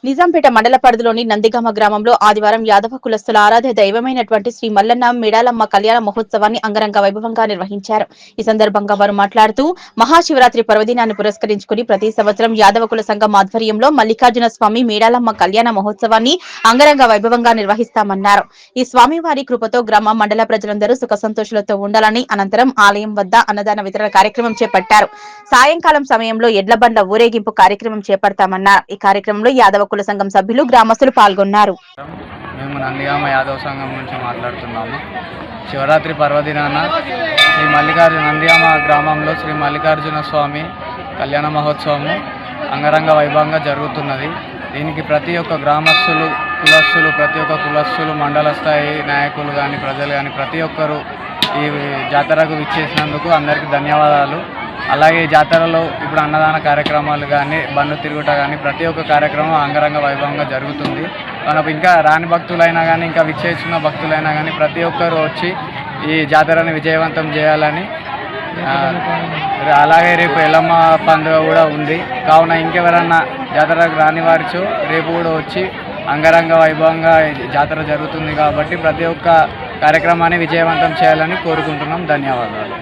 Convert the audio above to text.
నిజాంపేట మండల పరిధిలోని నందిగామ గ్రామంలో ఆదివారం యాదవ కులస్తుల ఆరాధ్య దైవమైనటువంటి శ్రీ మల్లన్న మేడాలమ్మ కళ్యాణ మహోత్సవాన్ని అంగరంగ వైభవంగా నిర్వహించారు. ఈ సందర్భంగా వారు మాట్లాడుతూ మహాశివరాత్రి పర్వదినాన్ని పురస్కరించుకుని ప్రతి సంవత్సరం యాదవ కుల సంఘం ఆధ్వర్యంలో మల్లికార్జున స్వామి మేడాలమ్మ కళ్యాణ మహోత్సవాన్ని అంగరంగ వైభవంగా నిర్వహిస్తామన్నారు. ఈ స్వామివారి కృపతో గ్రామ మండల ప్రజలందరూ సుఖ సంతోషాలతో ఉండాలని అనంతరం ఆలయం వద్ద అన్నదాన వితరణ కార్యక్రమం చేపట్టారు. సాయంకాలం సమయంలో ఎడ్ల బండ్ల ఊరేగింపు కార్యక్రమం చేపడతామన్నారు. ఈ కార్యక్రమంలో యాదవ కుల సంఘం సభ్యులు గ్రామస్తులు పాల్గొన్నారు. మేము నందిగామ యాదవ సంఘం నుంచి మాట్లాడుతున్నాము. శివరాత్రి పర్వదినాన నందిగామ గ్రామంలో శ్రీ మల్లికార్జున స్వామి కళ్యాణ మహోత్సవము అంగరంగ వైభవంగా జరుగుతున్నది. దీనికి ప్రతి ఒక్క గ్రామస్తులు ప్రతి ఒక్క కులస్తులు మండల స్థాయి నాయకులు కానీ ప్రజలు కానీ ప్రతి ఒక్కరూ ఈ జాతరకు విచ్చేసినందుకు అందరికీ ధన్యవాదాలు. అలాగే ఈ జాతరలో ఇప్పుడు అన్నదాన కార్యక్రమాలు కానీ బండ్లు తిరుగుట కానీ ప్రతి ఒక్క కార్యక్రమం అంగరంగ వైభవంగా జరుగుతుంది. మనకు ఇంకా రాని భక్తులైనా కానీ ఇంకా విచ్చేసిన భక్తులైనా కానీ ప్రతి ఒక్కరు వచ్చి ఈ జాతరని విజయవంతం చేయాలని, అలాగే రేపు ఎల్లమ్మ పండుగ కూడా ఉంది కావున ఇంకెవరన్నా జాతరకు రాని వారిచో రేపు కూడా వచ్చి అంగరంగ వైభవంగా జాతర జరుగుతుంది కాబట్టి ప్రతి ఒక్క కార్యక్రమాన్ని విజయవంతం చేయాలని కోరుకుంటున్నాం. ధన్యవాదాలు.